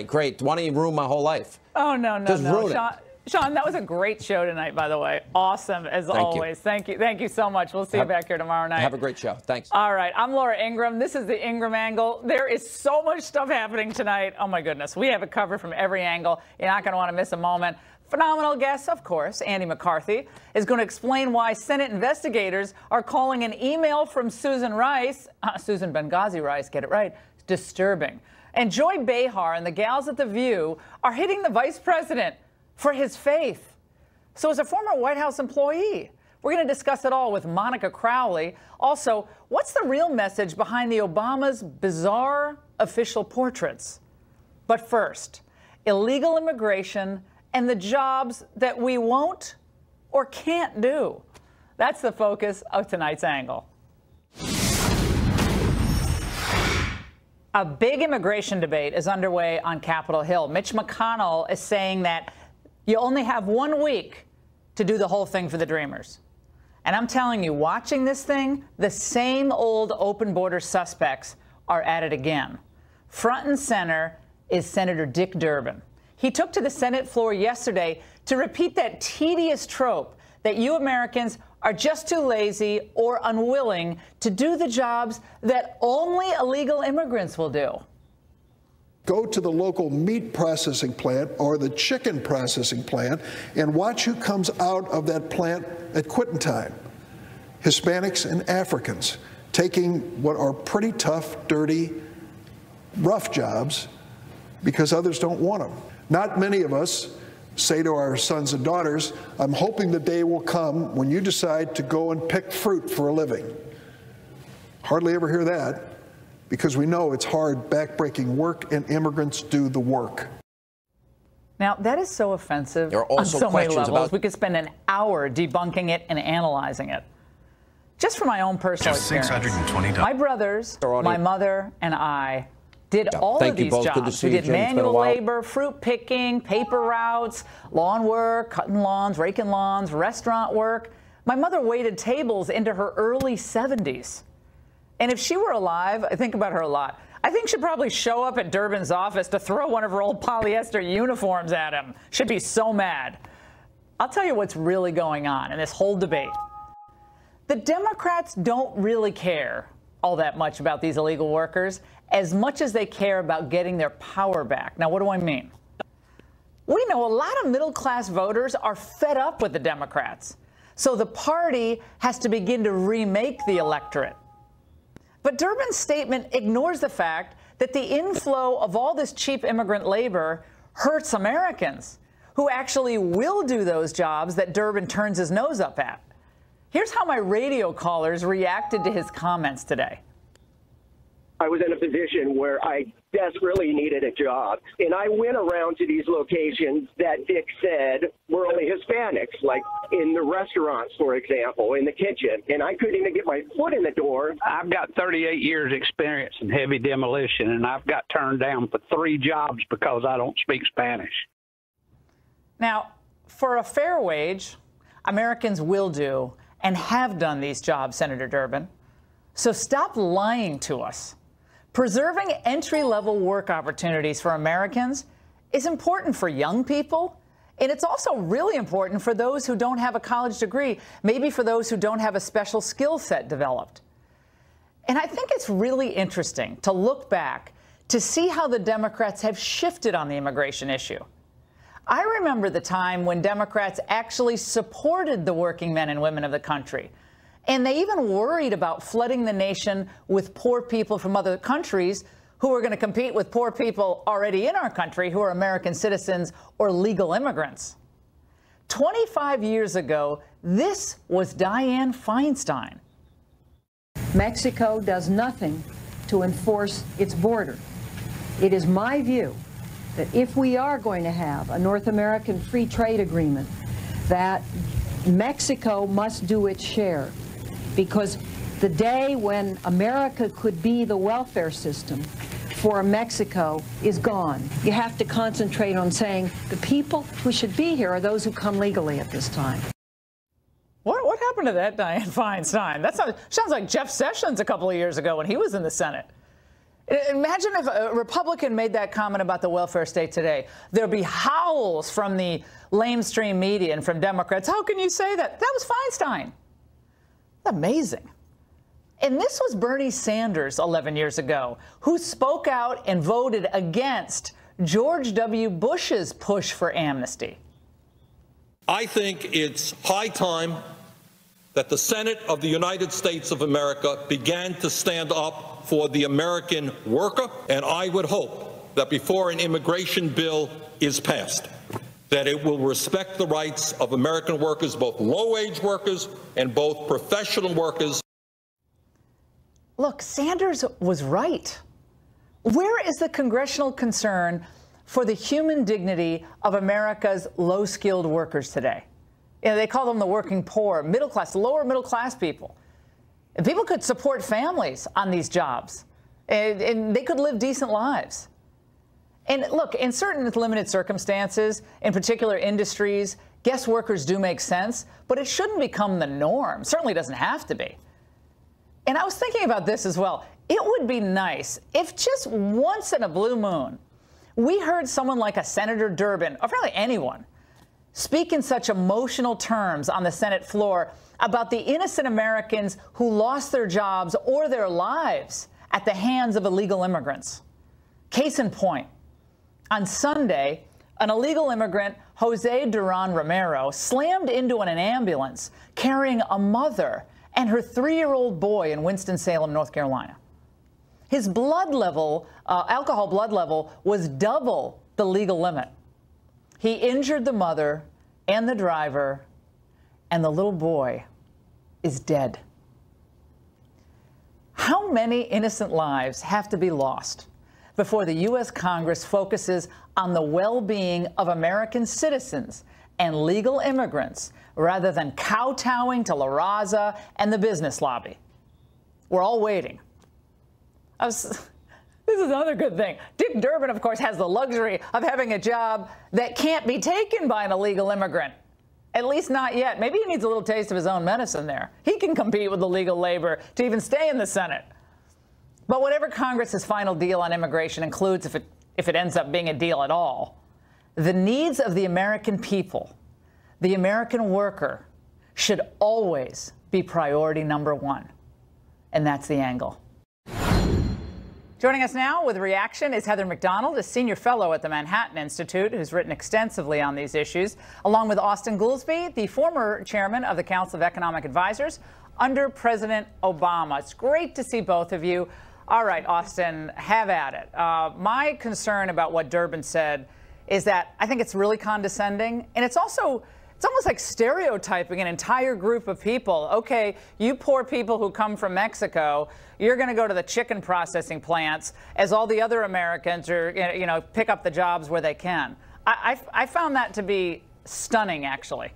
great. Why don't you ruin my whole life? Oh, no, Just ruin Sean. it. Sean, that was a great show tonight, by the way. Awesome, as always. Thank you. Thank you so much. We'll see you back here tomorrow night. Have a great show. Thanks. All right. I'm Laura Ingraham. This is the Ingraham Angle. There is so much stuff happening tonight. Oh, my goodness. We have it covered from every angle. You're not going to want to miss a moment. Phenomenal guest, of course, Andy McCarthy, is going to explain why Senate investigators are calling an email from Susan Benghazi Rice, get it right, disturbing. And Joy Behar and the gals at The View are hitting the vice president for his faith. So as a former White House employee, we're going to discuss it all with Monica Crowley. Also, what's the real message behind the Obama's bizarre official portraits? But first, illegal immigration and the jobs that we won't or can't do. That's the focus of tonight's angle. A big immigration debate is underway on Capitol Hill. Mitch McConnell is saying that you only have 1 week to do the whole thing for the Dreamers. And I'm telling you, watching this thing, the same old open border suspects are at it again. Front and center is Senator Dick Durbin. He took to the Senate floor yesterday to repeat that tedious trope that you Americans are just too lazy or unwilling to do the jobs that only illegal immigrants will do. Go to the local meat processing plant or the chicken processing plant and watch who comes out of that plant at quitting time. Hispanics and Africans taking what are pretty tough, dirty, rough jobs because others don't want them. Not many of us say to our sons and daughters, I'm hoping the day will come when you decide to go and pick fruit for a living. Hardly ever hear that, because we know it's hard, backbreaking work, and immigrants do the work. Now, that is so offensive there are also on so many levels. about we could spend an hour debunking it and analyzing it. Just from my own personal experience, $620. My brothers, my mother, and I did all of these jobs. We did manual labor, fruit picking, paper routes, lawn work, cutting lawns, raking lawns, restaurant work. My mother waited tables into her early 70s. And if she were alive, I think about her a lot. I think she'd probably show up at Durbin's office to throw one of her old polyester uniforms at him. She'd be so mad. I'll tell you what's really going on in this whole debate. The Democrats don't really care all that much about these illegal workers as much as they care about getting their power back. Now, what do I mean? We know a lot of middle-class voters are fed up with the Democrats. So the party has to begin to remake the electorate. But Durbin's statement ignores the fact that the inflow of all this cheap immigrant labor hurts Americans who actually will do those jobs that Durbin turns his nose up at. Here's how my radio callers reacted to his comments today. I was in a position where I desperately needed a job, and I went around to these locations that Dick said were only Hispanics, like in the restaurants, for example, in the kitchen, and I couldn't even get my foot in the door. I've got 38 years experience in heavy demolition, and I've got turned down for 3 jobs because I don't speak Spanish. Now, for a fair wage, Americans will do and have done these jobs, Senator Durbin. So stop lying to us. Preserving entry-level work opportunities for Americans is important for young people, and it's also really important for those who don't have a college degree, maybe for those who don't have a special skill set developed. And I think it's really interesting to look back to see how the Democrats have shifted on the immigration issue. I remember the time when Democrats actually supported the working men and women of the country. And they even worried about flooding the nation with poor people from other countries who were going to compete with poor people already in our country who are American citizens or legal immigrants. 25 years ago, this was Dianne Feinstein. Mexico does nothing to enforce its border. It is my view that if we are going to have a North American free trade agreement, that Mexico must do its share. Because the day when America could be the welfare system for Mexico is gone. You have to concentrate on saying the people who should be here are those who come legally at this time. What happened to that Dianne Feinstein? That sounds like Jeff Sessions a couple of years ago when he was in the Senate. Imagine if a Republican made that comment about the welfare state today. There'd be howls from the lamestream media and from Democrats. How can you say that? That was Feinstein. Amazing. And this was Bernie Sanders 11 years ago, who spoke out and voted against George W. Bush's push for amnesty. I think it's high time that the Senate of the United States of America began to stand up for the American worker, and I would hope that before an immigration bill is passed, that it will respect the rights of American workers, both low-wage workers and both professional workers. Look, Sanders was right. Where is the congressional concern for the human dignity of America's low-skilled workers today? You know, they call them the working poor, middle class, lower middle class people. And people could support families on these jobs, and they could live decent lives. And look, in certain limited circumstances, in particular industries, guest workers do make sense, but it shouldn't become the norm. Certainly doesn't have to be. And I was thinking about this as well. It would be nice if just once in a blue moon, we heard someone like a Senator Durbin, or really anyone, speak in such emotional terms on the Senate floor about the innocent Americans who lost their jobs or their lives at the hands of illegal immigrants. Case in point, on Sunday, an illegal immigrant, Jose Duran Romero, slammed into an ambulance carrying a mother and her 3-year-old boy in Winston-Salem, North Carolina. His blood level, alcohol blood level, was double the legal limit. He injured the mother and the driver, and the little boy is dead. How many innocent lives have to be lost before the U.S. Congress focuses on the well-being of American citizens and legal immigrants rather than kowtowing to La Raza and the business lobby? We're all waiting. This is another good thing. Dick Durbin, of course, has the luxury of having a job that can't be taken by an illegal immigrant. At least not yet. Maybe he needs a little taste of his own medicine there. He can compete with illegal labor to even stay in the Senate. But whatever Congress's final deal on immigration includes, if it ends up being a deal at all, the needs of the American people, the American worker, should always be priority number one. And that's the angle. Joining us now with a reaction is Heather McDonald, a senior fellow at the Manhattan Institute, who's written extensively on these issues, along with Austin Goolsbee, the former chairman of the Council of Economic Advisors under President Obama. It's great to see both of you. All right, Austin, have at it. My concern about what Durbin said is that I think it's really condescending, and it's almost like stereotyping an entire group of people. Okay, you poor people who come from Mexico, you're going to go to the chicken processing plants as all the other Americans are, pick up the jobs where they can. I found that to be stunning, actually.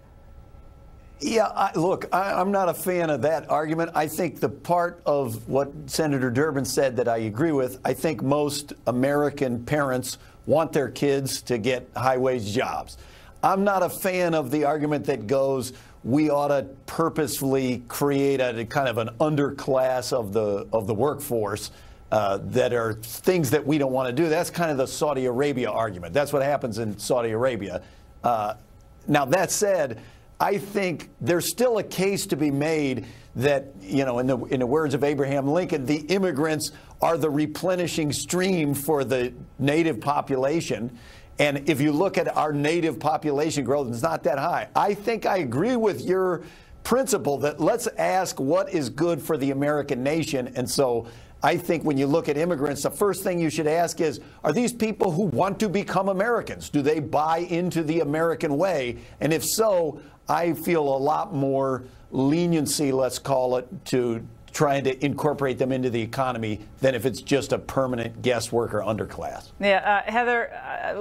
Yeah, look, I'm not a fan of that argument. I think the part of what Senator Durbin said that I agree with, I think most American parents want their kids to get high-wage jobs. I'm not a fan of the argument that goes, we ought to purposefully create a kind of an underclass of the workforce that are things that we don't want to do. That's kind of the Saudi Arabia argument. That's what happens in Saudi Arabia. Now, that said, I think there's still a case to be made that, in the words of Abraham Lincoln, the immigrants are the replenishing stream for the native population. And if you look at our native population growth, it's not that high. I think I agree with your principle that let's ask what is good for the American nation. And so I think when you look at immigrants, the first thing you should ask is, are these people who want to become Americans? Do they buy into the American way? And if so, I feel a lot more leniency, let's call it, to trying to incorporate them into the economy than if it's just a permanent guest worker underclass. Yeah, Heather,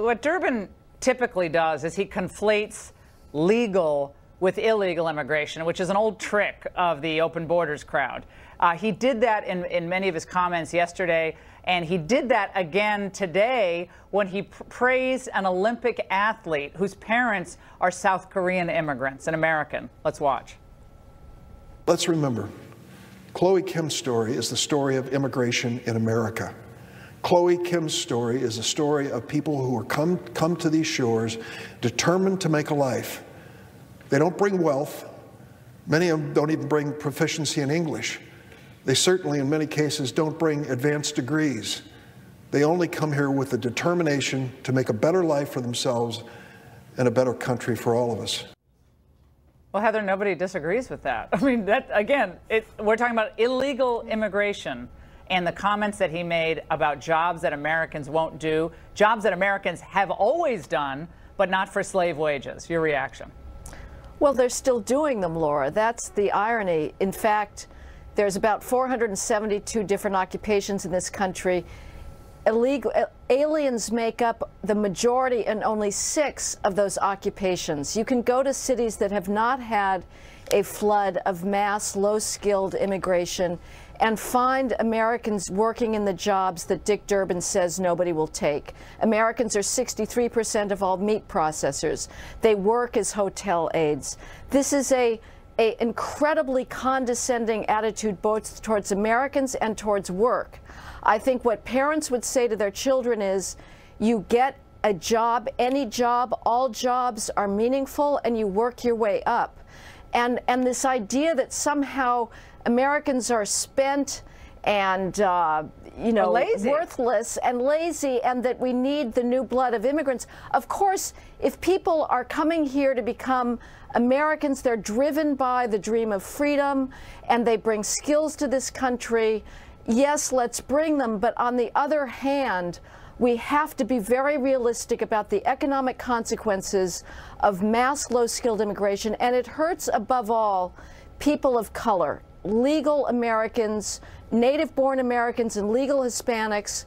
what Durbin typically does is he conflates legal with illegal immigration, which is an old trick of the open borders crowd. He did that in many of his comments yesterday, and he did that again today when he praised an Olympic athlete whose parents are South Korean immigrants, an American. Let's watch. Let's remember, Chloe Kim's story is the story of immigration in America. Chloe Kim's story is a story of people who are come to these shores determined to make a life. They don't bring wealth. Many of them don't even bring proficiency in English. They certainly, in many cases, don't bring advanced degrees. They only come here with the determination to make a better life for themselves and a better country for all of us. Well, Heather, nobody disagrees with that. I mean, that again, we're talking about illegal immigration and the comments that he made about jobs that Americans won't do, jobs that Americans have always done, but not for slave wages. Your reaction? Well, they're still doing them, Laura. That's the irony. In fact, there's about 472 different occupations in this country. Aliens make up the majority in only 6 of those occupations. You can go to cities that have not had a flood of mass, low-skilled immigration and find Americans working in the jobs that Dick Durbin says nobody will take. Americans are 63% of all meat processors. They work as hotel aides. This is a incredibly condescending attitude both towards Americans and towards work. I think what parents would say to their children is, you get a job, any job, all jobs are meaningful, and you work your way up. And this idea that somehow Americans are spent and you know, worthless and lazy, and that we need the new blood of immigrants. Of course, if people are coming here to become Americans, they're driven by the dream of freedom, and they bring skills to this country. Yes, let's bring them, but on the other hand, we have to be very realistic about the economic consequences of mass low-skilled immigration, and it hurts above all people of color, legal Americans, native-born Americans and legal Hispanics,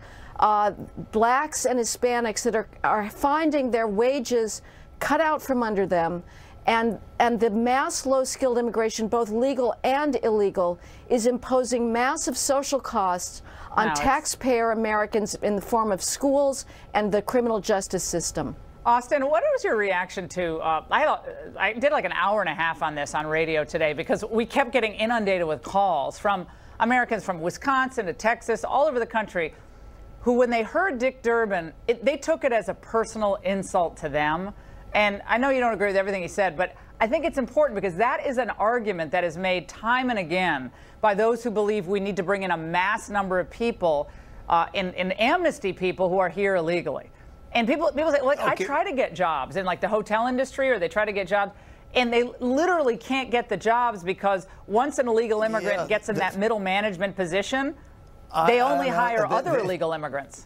blacks and Hispanics that are finding their wages cut out from under them. And the mass low-skilled immigration, both legal and illegal, is imposing massive social costs on taxpayer Americans in the form of schools and the criminal justice system. Austin, what was your reaction to, I did like an hour and a half on this on radio today because we kept getting inundated with calls from Americans from Wisconsin to Texas, all over the country, who when they heard Dick Durbin, they took it as a personal insult to them. And I know you don't agree with everything he said, but I think it's important because that is an argument that is made time and again by those who believe we need to bring in a mass number of people and amnesty people who are here illegally. And people say, look, I try to get jobs in like the hotel industry, or they try to get jobs, and they literally can't get the jobs because once an illegal immigrant gets in that middle management position, they only hire other illegal immigrants.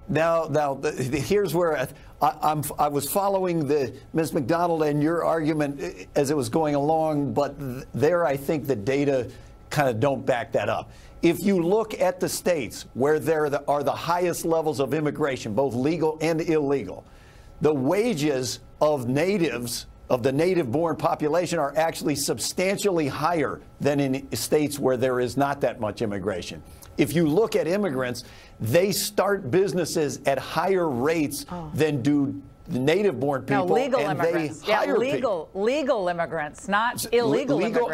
Now, here's where I was following Ms. McDonald and your argument as it was going along, but there I think the data kind of don't back that up. If you look at the states where there are the highest levels of immigration, both legal and illegal, the wages of natives, of the native-born population, are actually substantially higher than in states where there is not that much immigration. If you look at immigrants, they start businesses at higher rates than do the native-born people. No, legal immigrants. Legal immigrants, not illegal immigrants.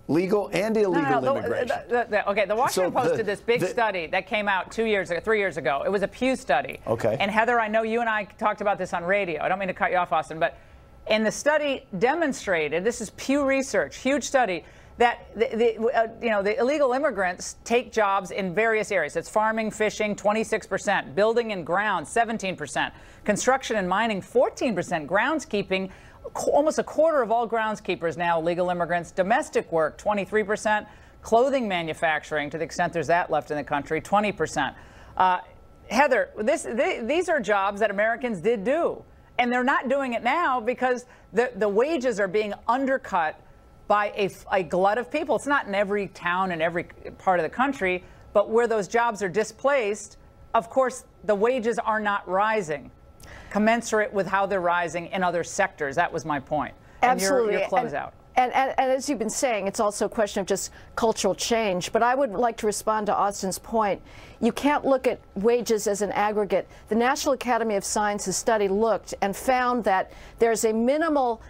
Legal and illegal immigration. Okay, the Washington Post did this big study that came out 3 years ago. It was a Pew study. Okay. And Heather, I know you and I talked about this on radio. I don't mean to cut you off, Austin, and the study demonstrated, this is Pew Research, huge study, that the illegal immigrants take jobs in various areas. It's farming, fishing, 26%, building and grounds, 17%, construction and mining, 14%, groundskeeping, almost a quarter of all groundskeepers now illegal immigrants, domestic work, 23%, clothing manufacturing, to the extent there's that left in the country, 20%. Heather, these are jobs that Americans did do, and they're not doing it now because the wages are being undercut by a glut of people. It's not in every town and every part of the country, but where those jobs are displaced, of course, the wages are not rising, commensurate with how they're rising in other sectors. That was my point. Absolutely. And your closeout. And as you've been saying, it's also a question of just cultural change. But I would like to respond to Austin's point. You can't look at wages as an aggregate. The National Academy of Sciences study looked and found that there's a minimal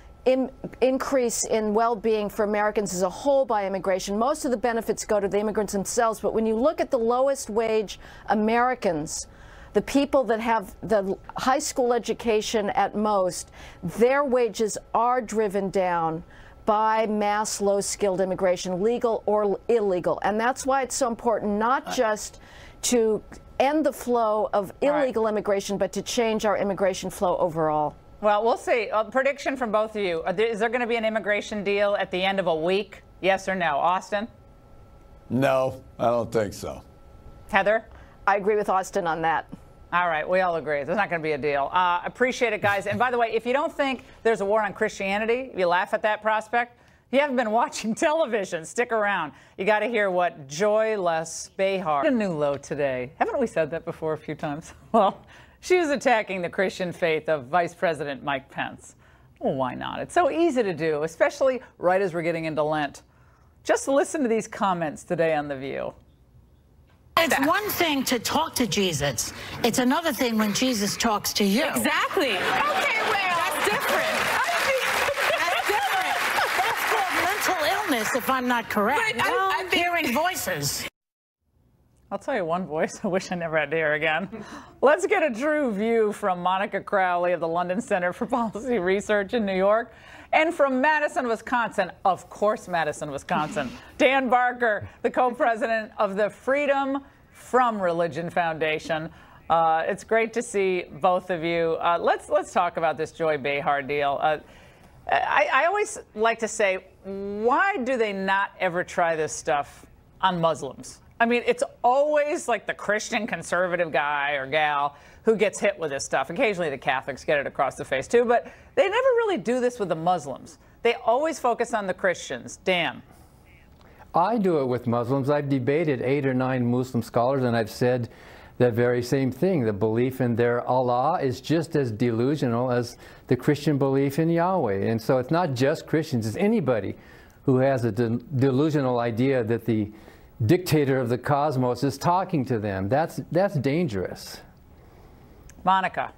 increase in well-being for Americans as a whole by immigration. Most of the benefits go to the immigrants themselves, but when you look at the lowest wage Americans, the people that have the high school education at most, their wages are driven down by mass low-skilled immigration, legal or illegal. And that's why it's so important not just to end the flow of illegal immigration, but to change our immigration flow overall. Well, we'll see. A prediction from both of you. Is there going to be an immigration deal at the end of a week? Yes or no? Austin? No, I don't think so. Heather? I agree with Austin on that. All right, we all agree. There's not going to be a deal. Appreciate it, guys. And by the way, if you don't think there's a war on Christianity, you laugh at that prospect, you haven't been watching television. Stick around. You got to hear what Joyless Behar. A new low today. Haven't we said that before a few times? Well, she was attacking the Christian faith of Vice President Mike Pence. Well, why not? It's so easy to do, especially right as we're getting into Lent. Just listen to these comments today on The View. It's one thing to talk to Jesus. It's another thing when Jesus talks to you. Exactly. Okay, well, that's different. That's different. That's called mental illness, if I'm not correct. I'm hearing voices. I'll tell you one voice I wish I never had to hear again. Let's get a true view from Monica Crowley of the London Center for Policy Research in New York, and from Madison, Wisconsin, of course, Madison, Wisconsin, Dan Barker, the co-president of the Freedom from Religion Foundation. It's great to see both of you. Let's talk about this Joy Behar deal. I always like to say, why do they not ever try this stuff on Muslims? I mean, it's always like the Christian conservative guy or gal who gets hit with this stuff. Occasionally the Catholics get it across the face too, but they never really do this with the Muslims. They always focus on the Christians. Dan. I do it with Muslims. I've debated 8 or 9 Muslim scholars, and I've said the very same thing. The belief in their Allah is just as delusional as the Christian belief in Yahweh. And so it's not just Christians, it's anybody who has a delusional idea that the dictator of the cosmos is talking to them. That's dangerous. Monica.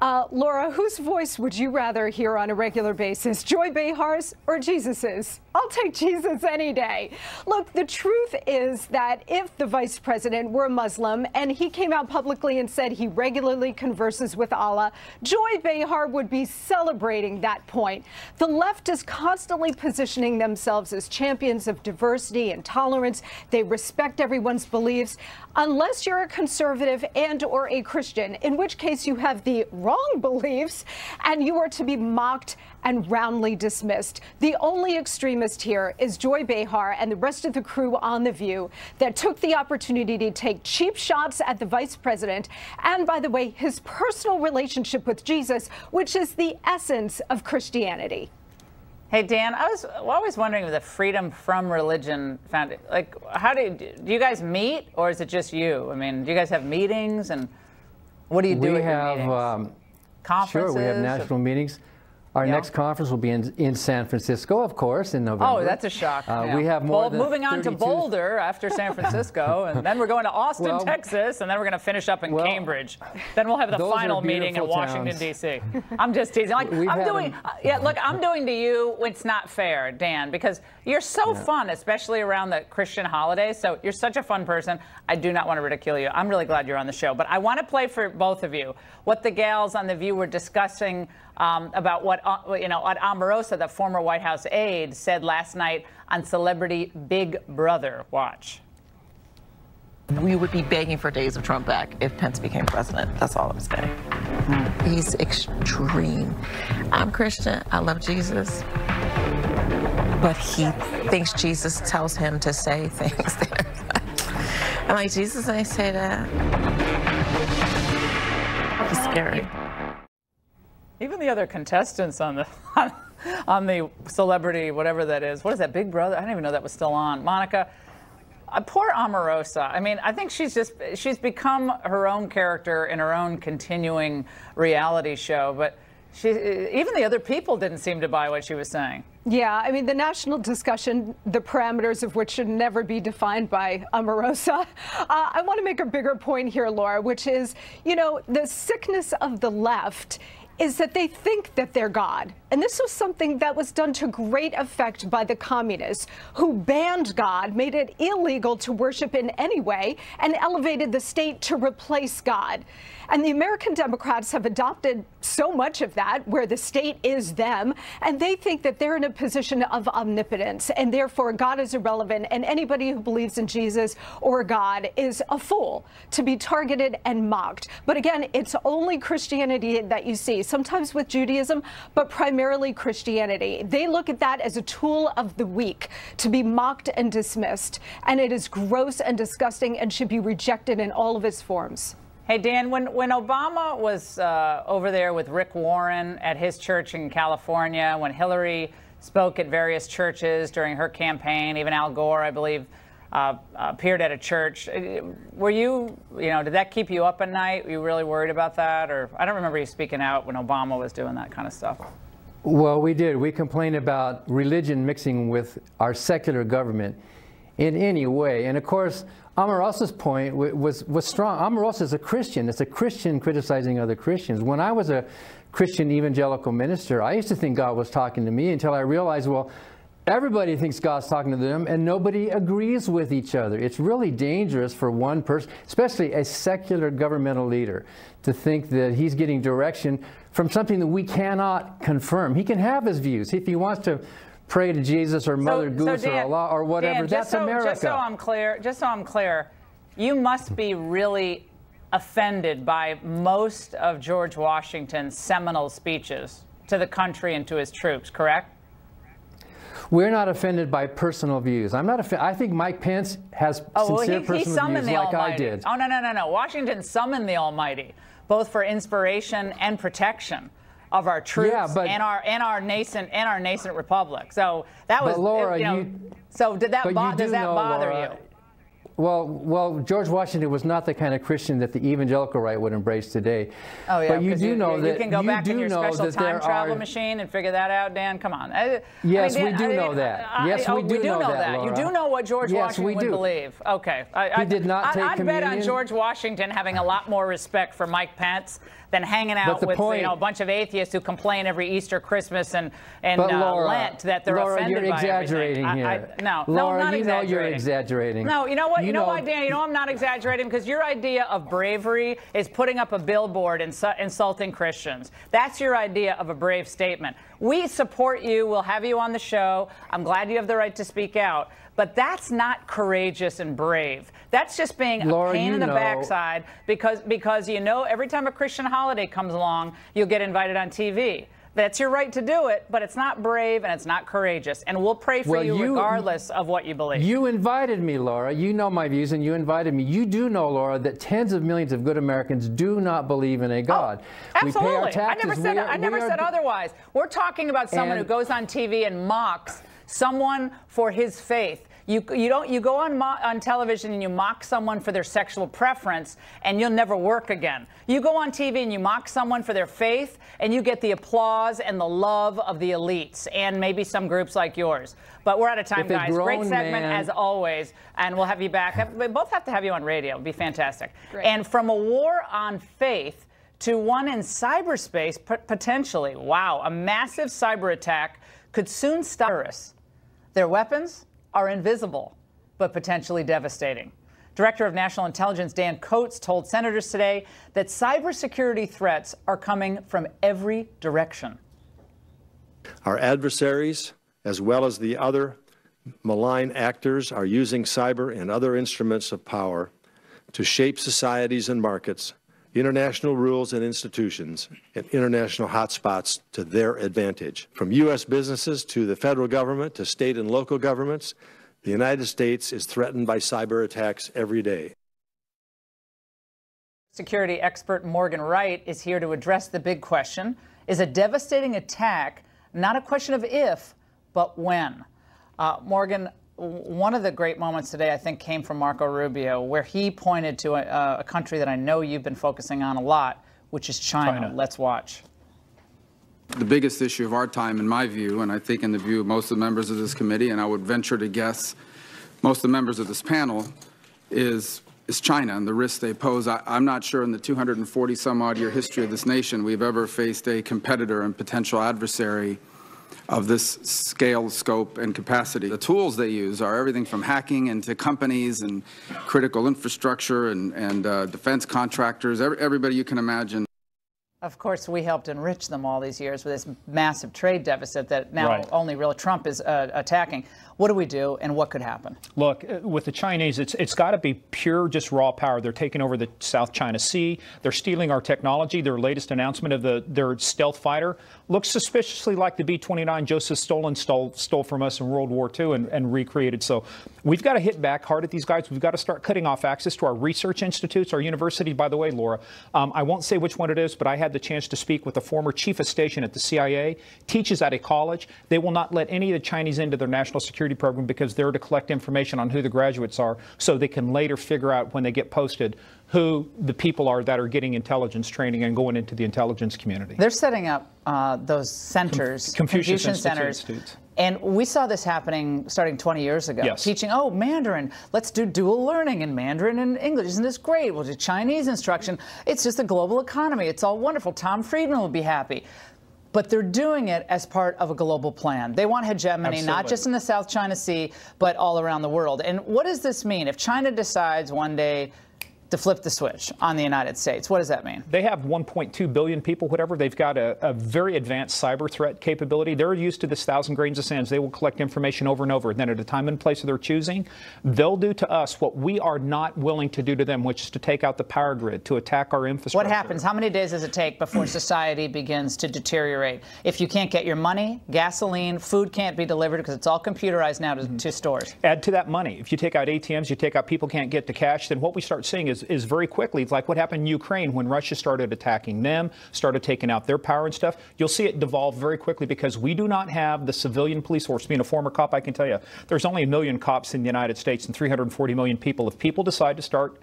Laura, whose voice would you rather hear on a regular basis, Joy Behar's or Jesus's? I'll take Jesus any day. Look, the truth is that if the vice president were a Muslim and he came out publicly and said he regularly converses with Allah, Joy Behar would be celebrating that point. The left is constantly positioning themselves as champions of diversity and tolerance. They respect everyone's beliefs, unless you're a conservative and or a Christian, in which case you have the wrong beliefs and you are to be mocked and roundly dismissed. The only extremist here is Joy Behar and the rest of the crew on The View that took the opportunity to take cheap shots at the vice president and, by the way, his personal relationship with Jesus, which is the essence of Christianity. Hey, Dan, I was always wondering with the Freedom from Religion Foundation, like, how do you guys meet, or is it just you? I mean, do you guys have meetings, and what do you do at your meetings? Conferences? Sure, we have national meetings. Our next conference will be in San Francisco, of course, in November. Oh, that's a shock. We have more than moving on to Boulder after San Francisco, and then we're going to Austin, Texas, and then we're going to finish up in Cambridge. Then we'll have the final meeting in Washington, D.C. I'm just teasing. Like, I'm doing to you what's not fair, Dan, because you're so fun, especially around the Christian holidays. So you're such a fun person. I do not want to ridicule you. I'm really glad you're on the show. But I want to play for both of you what the gals on The View were discussing about what Omarosa, the former White House aide, said last night on Celebrity Big Brother. Watch. We would be begging for days of Trump back if Pence became president. That's all I'm saying. He's extreme. I'm Christian. I love Jesus. But he thinks Jesus tells him to say things that are I'm like, Jesus ain't say that. It's scary. Even the other contestants on the Celebrity, whatever that is. What is that, Big Brother? I didn't even know that was still on. Monica, poor Omarosa. I mean, I think she's become her own character in her own continuing reality show. But even the other people didn't seem to buy what she was saying. Yeah, I mean, the national discussion, the parameters of which should never be defined by Omarosa. I want to make a bigger point here, Laura, which is, the sickness of the left is that they think that they're God. And this was something that was done to great effect by the communists, who banned God, made it illegal to worship in any way, and elevated the state to replace God. And the American Democrats have adopted so much of that, where the state is them, and they think that they're in a position of omnipotence, and therefore God is irrelevant, and anybody who believes in Jesus or God is a fool to be targeted and mocked. But again, it's only Christianity that you see, sometimes with Judaism, but primarily Christianity. They look at that as a tool of the weak to be mocked and dismissed, and it is gross and disgusting and should be rejected in all of its forms. Hey, Dan, when Obama was over there with Rick Warren at his church in California, when Hillary spoke at various churches during her campaign, even Al Gore, I believe, appeared at a church, were you know, did that keep you up at night? Were you really worried about that? Or I don't remember you speaking out when Obama was doing that kind of stuff. Well, we did. We complained about religion mixing with our secular government in any way. And of course, Omarosa's point was strong. Omarosa is a Christian. It's a Christian criticizing other Christians. When I was a Christian evangelical minister, I used to think God was talking to me until I realized, well, everybody thinks God's talking to them and nobody agrees with each other. It's really dangerous for one person, especially a secular governmental leader, to think that he's getting direction from something that we cannot confirm. He can have his views. If he wants to pray to Jesus or Mother Goose or Allah or whatever, Dan, that's America. Just so I'm clear, you must be really offended by most of George Washington's seminal speeches to the country and to his troops, correct? We're not offended by personal views. I'm not offended. I think Mike Pence has sincere personal views like I did. Oh, no. Washington summoned the Almighty, both for inspiration and protection of our troops and our nascent republic. So that was, Laura, so does that bother you? Well, George Washington was not the kind of Christian that the evangelical right would embrace today. Oh yeah, but you do know that you can go back in your special time travel machine and figure that out, Dan. Come on. Yes, we do know that. Yes, we do know that, Laura. You do know what George Washington would believe. Okay. He did not take communion. I'd bet on George Washington having a lot more respect for Mike Pence than hanging out with a bunch of atheists who complain every Easter, Christmas, and Laura, Lent that they're offended by everything. Laura, you're exaggerating here. No, Laura, I'm not you exaggerating. know you're exaggerating. No, you know what? You know why, Dan? You know I'm not exaggerating? Because your idea of bravery is putting up a billboard and insulting Christians. That's your idea of a brave statement. We support you. We'll have you on the show. I'm glad you have the right to speak out. But that's not courageous and brave. That's just being a pain in the backside because you know every time a Christian holiday comes along, you'll get invited on TV. That's your right to do it, but it's not brave and it's not courageous. And we'll pray for you regardless of what you believe. You invited me, Laura. You know my views and you invited me. You do know, Laura, that tens of millions of good Americans do not believe in a God. Absolutely. We pay our taxes. I never said otherwise. We're talking about someone who goes on TV and mocks someone for his faith. You go on television and you mock someone for their sexual preference and you'll never work again. You go on TV and you mock someone for their faith and you get the applause and the love of the elites and maybe some groups like yours. But we're out of time, guys. Great segment as always, and we'll have you back. We both have to have you on radio. It'd be fantastic. Great. And from a war on faith to one in cyberspace, potentially, wow, a massive cyber attack could soon stop terrorists. Their weapons are invisible, but potentially devastating. Director of National Intelligence Dan Coats told senators today that cybersecurity threats are coming from every direction. Our adversaries, as well as the other malign actors, are using cyber and other instruments of power to shape societies and markets, international rules and institutions, and international hotspots to their advantage. From U.S. businesses to the federal government to state and local governments, the United States is threatened by cyber attacks every day. Security expert Morgan Wright is here to address the big question. Is a devastating attack not a question of if, but when? Morgan, one of the great moments today, I think, came from Marco Rubio, where he pointed to a country that I know you've been focusing on a lot, which is China. Let's watch. The biggest issue of our time, in my view, and I think in the view of most of the members of this committee, and I would venture to guess most of the members of this panel, is is China and the risks they pose. I'm not sure in the 240-some-odd-year history of this nation we've ever faced a competitor and potential adversary of this scale, scope, and capacity. The tools they use are everything from hacking into companies and critical infrastructure and defense contractors, everybody you can imagine. Of course, we helped enrich them all these years with this massive trade deficit that now only real Trump is attacking. What do we do, and what could happen? Look, with the Chinese, it's got to be pure, just raw power. They're taking over the South China Sea. They're stealing our technology. Their latest announcement of their stealth fighter looks suspiciously like the B-29 Joseph Stalin stole from us in World War II and recreated. So we've got to hit back hard at these guys. We've got to start cutting off access to our research institutes, our university. By the way, Laura, I won't say which one it is, but I had the chance to speak with the former chief of station at the CIA, teaches at a college. They will not let any of the Chinese into their national security program because they're to collect information on who the graduates are so they can later figure out when they get posted who the people are that are getting intelligence training and going into the intelligence community. They're setting up those centers, Confucian centers. And we saw this happening starting 20 years ago. Yes. Teaching, Mandarin, let's do dual learning in Mandarin and English. Isn't this great? We'll do Chinese instruction. It's just a global economy. It's all wonderful. Tom Friedman will be happy. But they're doing it as part of a global plan. They want hegemony, not just in the South China Sea, but all around the world. And what does this mean? If China decides one day to flip the switch on the United States, what does that mean? They have 1.2 billion people, whatever. They've got a very advanced cyber threat capability. They're used to this 1,000 grains of sand. They will collect information over and over. And then at a time and place of their choosing, they'll do to us what we are not willing to do to them, which is to take out the power grid, to attack our infrastructure. What happens? How many days does it take before society begins to deteriorate? If you can't get your money, gasoline, food can't be delivered because it's all computerized now to stores. Add to that money. If you take out ATMs, you take out people can't get to cash, then what we start seeing is very quickly, it's like what happened in Ukraine when Russia started attacking them, started taking out their power and stuff. You'll see it devolve very quickly because we do not have the civilian police force. Being a former cop, I can tell you, there's only 1 million cops in the United States and 340 million people. If people decide to start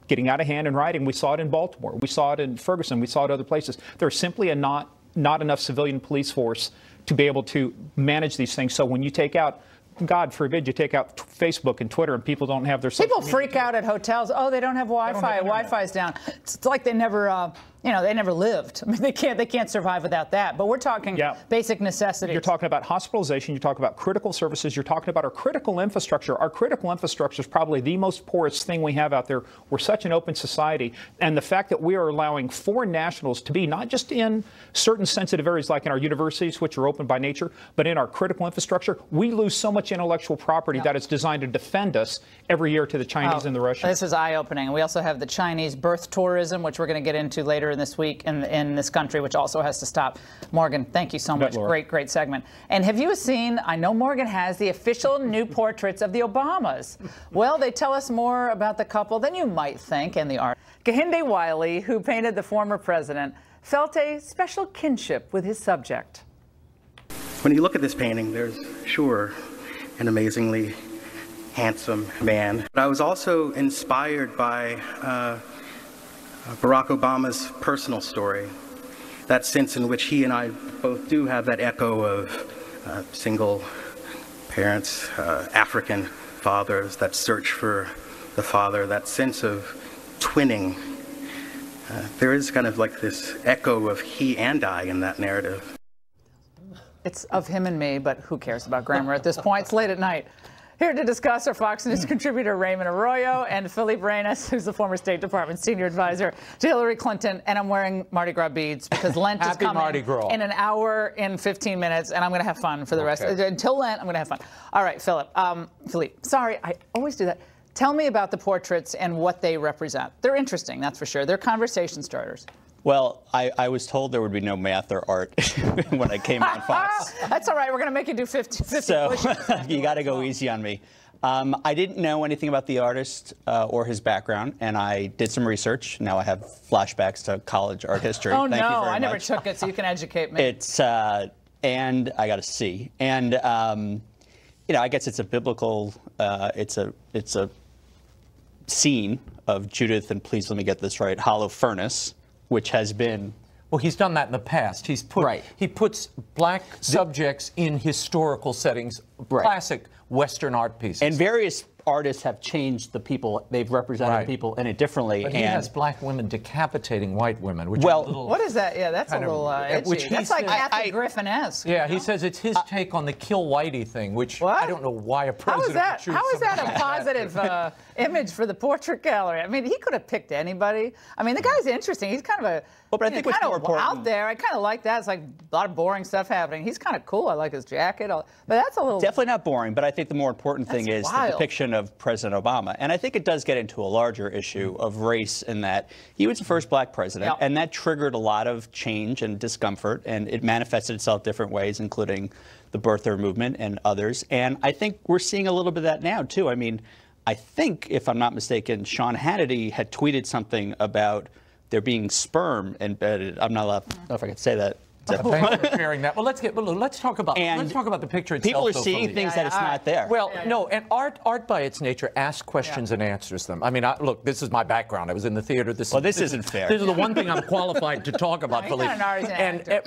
getting out of hand and rioting, we saw it in Baltimore, we saw it in Ferguson, we saw it other places. There's simply not enough civilian police force to be able to manage these things. So when you take out, God forbid, you take out Facebook and Twitter and people don't have their social People freak out at hotels. Oh, they don't have Wi-Fi. Wi-Fi's down. It's like they never, they never lived. I mean, they can't survive without that. But we're talking basic necessities. You're talking about hospitalization. You're talking about critical services. You're talking about our critical infrastructure. Our critical infrastructure is probably the most porous thing we have out there. We're such an open society. And the fact that we are allowing foreign nationals to be not just in certain sensitive areas like in our universities, which are open by nature, but in our critical infrastructure, we lose so much intellectual property that is designed to defend us every year to the Chinese and the Russians. This is eye-opening. We also have the Chinese birth tourism, which we're going to get into later in this week in this country, which also has to stop. Morgan, thank you so much. Great segment. And have you seen, I know Morgan has, the official new portraits of the Obamas. Well, they tell us more about the couple than you might think and the art. Kehinde Wiley, who painted the former president, felt a special kinship with his subject. When you look at this painting, there's sure an amazingly handsome man. But I was also inspired by Barack Obama's personal story, that sense in which he and I both do have that echo of single parents, African fathers, that search for the father, that sense of twinning. There is kind of like this echo of he and I in that narrative. It's of him and me, but who cares about grammar at this point? It's late at night. Here to discuss are Fox News contributor Raymond Arroyo and Philippe Reines, who's the former State Department senior advisor to Hillary Clinton. And I'm wearing Mardi Gras beads because Lent is coming in an hour and 15 minutes, and I'm going to have fun for the rest. Until Lent, I'm going to have fun. All right, Philippe, sorry, I always do that. Tell me about the portraits and what they represent. They're interesting, that's for sure. They're conversation starters. Well, I was told there would be no math or art when I came on Fox. That's all right. We're going to make you do 50 so you got to go easy on me. I didn't know anything about the artist or his background, and I did some research. Now I have flashbacks to college art history. Oh, Thank you very I never much. took it, so you can educate me. It's and I got a C. And I guess it's a biblical. It's a scene of Judith, and please let me get this right, hollow furnace, which has been. Well, he's done that in the past. He's put he puts black subjects in historical settings, classic Western art pieces. And various artists have changed the people, they've represented people in it differently. But he has black women decapitating white women, which well, is a little... What is that? Yeah, that's a little edgy. That's like Kathy Griffin-esque. Yeah, he says it's his take on the kill whitey thing, which I don't know why a president would choose How is that something a positive image for the portrait gallery? I mean, he could have picked anybody. I mean, the guy's interesting. He's kind of a but I think what's more important out there. I kind of like that. It's like a lot of boring stuff happening. He's kind of cool. I like his jacket. But that's a little definitely not boring. But I think the more important thing is the depiction of President Obama, and I think it does get into a larger issue of race in that he was the first black president, and that triggered a lot of change and discomfort, and it manifested itself different ways, including the birther movement and others. And I think we're seeing a little bit of that now too. I mean, I think, if I'm not mistaken, Sean Hannity had tweeted something about there being sperm embedded. I'm not allowed. I don't know if I can say that. Thanks for sharing that. Well, let's talk about the picture itself. People are seeing things that it's not there. Well, no, and art by its nature asks questions and answers them. I mean, look, this is my background. I was in the theater. This isn't fair. This is the one thing I'm qualified to talk about, Philippe.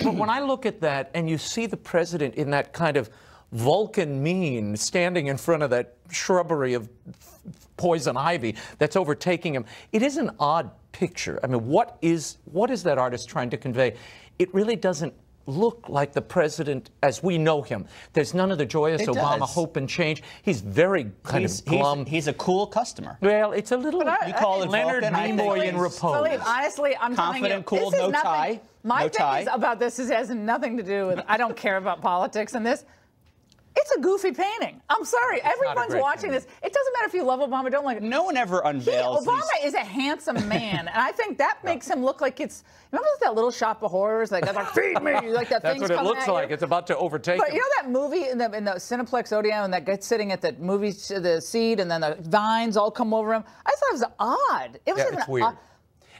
But when I look at that, and you see the president in that kind of Vulcan mien, standing in front of that shrubbery of poison ivy that's overtaking him, it is an odd picture. I mean, what is that artist trying to convey? It really doesn't look like the president as we know him. There's none of the joyous Obama hope and change. He's very kind of glum. He's a cool customer. Well, it's a little. You call it Leonard Nimoy in repose. Philippe, honestly, I'm confident, cool, no tie. My thing about this has nothing to do with. I don't care about politics and this. It's a goofy painting. I'm sorry. Everyone's watching this. It doesn't matter if you love Obama or don't like it. No one ever unveils Obama is a handsome man, and I think that makes him look like it's. Remember that Little Shop of Horrors? Like, feed me! Like that thing's coming at you. That's what it looks like. It's about to overtake him. But you know that movie in the Cineplex Odeon, and that guy's sitting at the movie the seat, and then the vines all come over him. I thought it was odd. It was it's weird.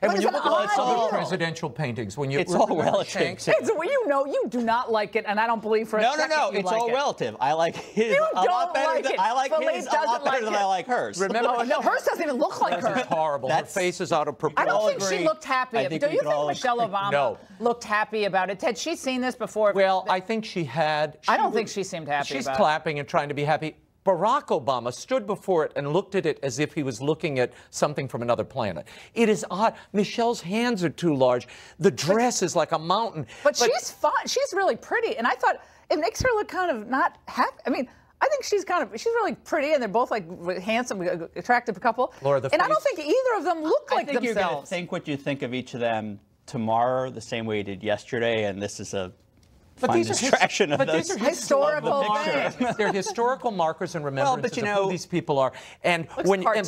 And when you look at other presidential paintings, it's all relative. You do not like it, and I don't believe for a second No, it's all relative. I like his a lot better than I like his a lot better than I like hers. Remember, no, hers doesn't even look like hers. This is horrible. Her face is out of proportion. I don't think she looked happy. Do you think Michelle Obama looked happy about it? Had she seen this before? Well, I think she had. I don't think she seemed happy. She's clapping and trying to be happy. Barack Obama stood before it and looked at it as if he was looking at something from another planet. It is odd. Michelle's hands are too large. The dress is like a mountain. But she's fun. She's really pretty. And I thought it makes her look kind of not happy. I mean, I think she's really pretty, and they're both like handsome, attractive couple. Laura, and I don't think either of them look like themselves. I think you're going to think what you think of each of them tomorrow the same way you did yesterday, and this is a distraction of those. These are historical things. They're historical markers and remembrances of who these people are. And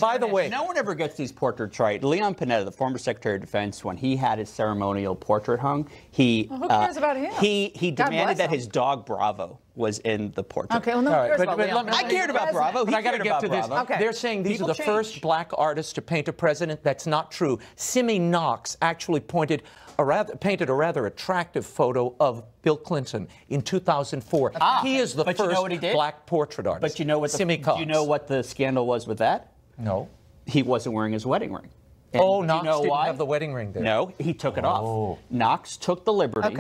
by the way, no one ever gets these portraits right. Leon Panetta, the former Secretary of Defense, when he had his ceremonial portrait hung, who cares about him? He demanded that his dog Bravo was in the portrait. Okay, well, no, I cared about Bravo. But I got to get to this. Okay. They're saying these are the first black artists to paint a president. That's not true. Simi Knox actually painted a rather attractive photo of Bill Clinton in 2004. He is the first black portrait artist. But you know what the scandal was with that? No. He wasn't wearing his wedding ring. And Knox didn't why? have the wedding ring there. No, he took it off. Knox took the liberty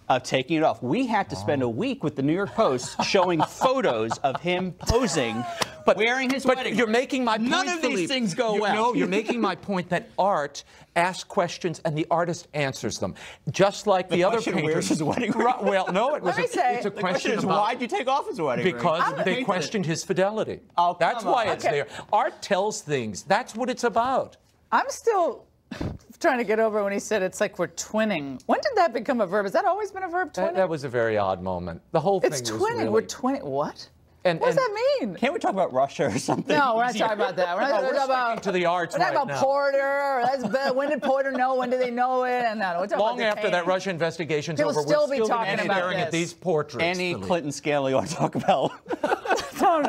of taking it off. We had to spend a week with the New York Post showing photos of him posing, wearing his wedding ring. You're making my point, None of these things go well. No, you're making my point that art asks questions and the artist answers them. Just like the other painters. Where's his wedding ring? Well, no, it's a question is why'd you take off his wedding ring? Because they questioned his fidelity. That's why it's there. Art tells things. That's what it's about. I'm still trying to get over when he said it's like we're twinning. When did that become a verb? Has that always been a verb, twinning? That was a very odd moment. The whole thing was twinning. Really... We're twinning. What? What does that mean? Can't we talk about Russia or something? No, we're not talking about that. We're not talking about to the arts. We're talking about Porter. When did Porter know? When did they know it? And long after that Russia investigation's over, we'll still be talking about staring at these portraits. Any Clinton scandal you want to talk about? All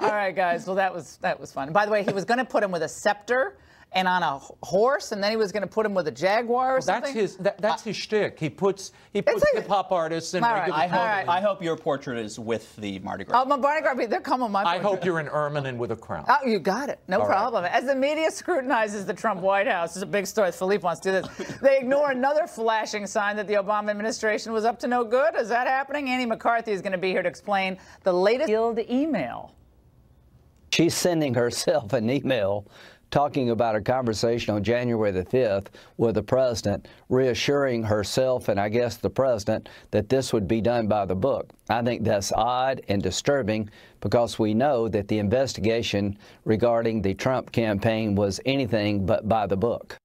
right, guys. Well, that was fun. By the way, he was going to put him with a scepter and on a horse, and then he was going to put him with a jaguar or something. That's his shtick. He puts hip-hop artists in regular clothing. I hope your portrait is with the Mardi Gras. Oh, my Mardi Gras, they're coming my portrait. I hope you're in ermine and with a crown. Oh, you got it. No problem. As the media scrutinizes the Trump White House, this is a big story. Philippe wants to do this. They ignore another flashing sign that the Obama administration was up to no good. Is that happening? Andy McCarthy is going to be here to explain the latest sealed email. She's sending herself an email talking about a conversation on January the 5th with the president, reassuring herself and I guess the president that this would be done by the book. I think that's odd and disturbing because we know that the investigation regarding the Trump campaign was anything but by the book.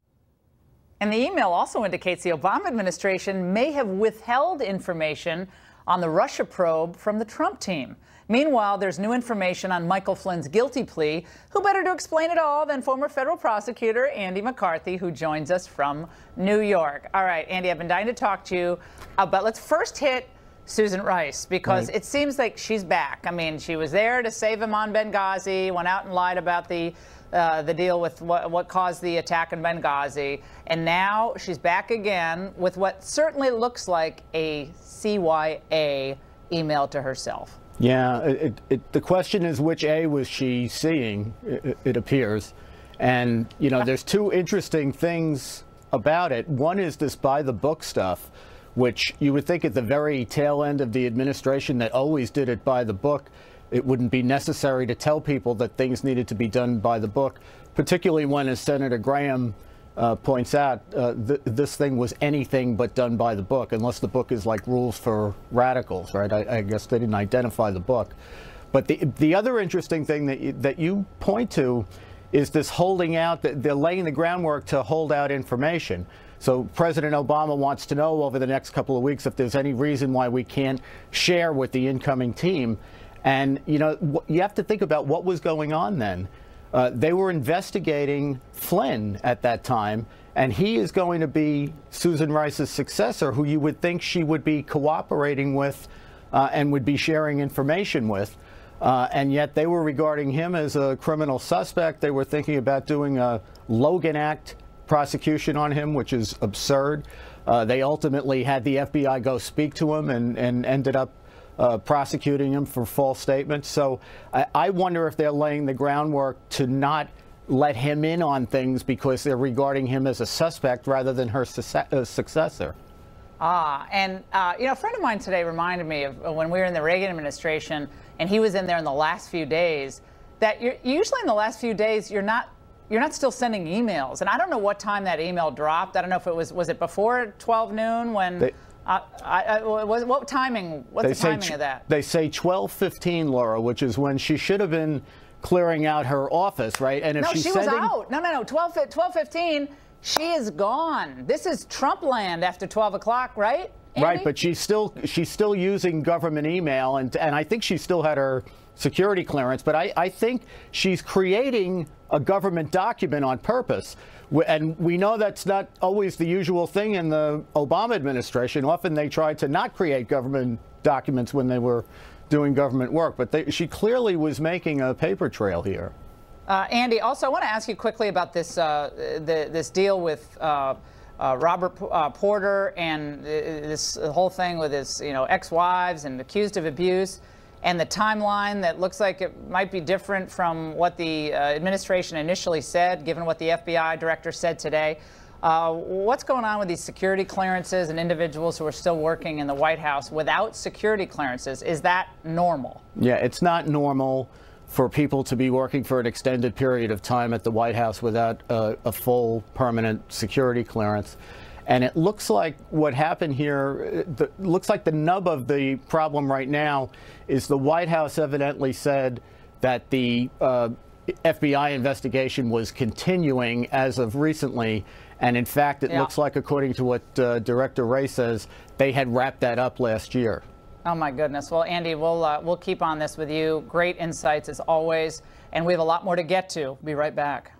And the email also indicates the Obama administration may have withheld information on the Russia probe from the Trump team. Meanwhile, there's new information on Michael Flynn's guilty plea. Who better to explain it all than former federal prosecutor Andy McCarthy, who joins us from New York. All right, Andy, I've been dying to talk to you, but let's first hit Susan Rice, because it seems like she's back. I mean, she was there to save him on Benghazi, went out and lied about the deal with what caused the attack in Benghazi, and now she's back again with what certainly looks like a CYA email to herself. Yeah, the question is which A was she seeing, it appears. And, you know, there's two interesting things about it. One is this by-the-book stuff, which you would think at the very tail end of the administration that always did it by the book, it wouldn't be necessary to tell people that things needed to be done by the book, particularly when, as Senator Graham points out, this thing was anything but done by the book, unless the book is like Rules for Radicals, right? I guess they didn't identify the book. But the other interesting thing that you point to is this holding out, that they're laying the groundwork to hold out information. So President Obama wants to know over the next couple of weeks if there's any reason why we can't share with the incoming team. And, you know, you have to think about what was going on then. They were investigating Flynn at that time, and he is going to be Susan Rice's successor, who you would think she would be cooperating with and would be sharing information with. And yet they were regarding him as a criminal suspect. They were thinking about doing a Logan Act prosecution on him, which is absurd. They ultimately had the FBI go speak to him and ended up prosecuting him for false statements. So I wonder if they're laying the groundwork to not let him in on things because they're regarding him as a suspect rather than her successor. You know, a friend of mine today reminded me of when we were in the Reagan administration and he was in there in the last few days, that usually in the last few days you're not still sending emails. And I don't know what time that email dropped. I don't know if it was it before 12 noon when what timing? What's the timing of that? They say 12:15, Laura, which is when she should have been clearing out her office, right? And if she was out. No. 12:15. She is gone. This is Trump land after 12 o'clock, right? Andy? Right, but she's still using government email, and I think she still had her security clearance. But I think she's creating a government document on purpose. And we know that's not always the usual thing in the Obama administration. Often they tried to not create government documents when they were doing government work. But she clearly was making a paper trail here. Andy, also I want to ask you quickly about this this deal with Robert Porter and this whole thing with his ex-wives and accused of abuse, and the timeline that looks like it might be different from what the administration initially said, given what the FBI director said today. What's going on with these security clearances and individuals who are still working in the White House without security clearances? Is that normal? Yeah, it's not normal for people to be working for an extended period of time at the White House without a full permanent security clearance. And it looks like what happened here, looks like the nub of the problem right now is the White House evidently said that the FBI investigation was continuing as of recently. And in fact, it looks like, according to what Director Wray says, they had wrapped that up last year. Oh, my goodness. Well, Andy, we'll keep on this with you. Great insights as always. And we have a lot more to get to. Be right back.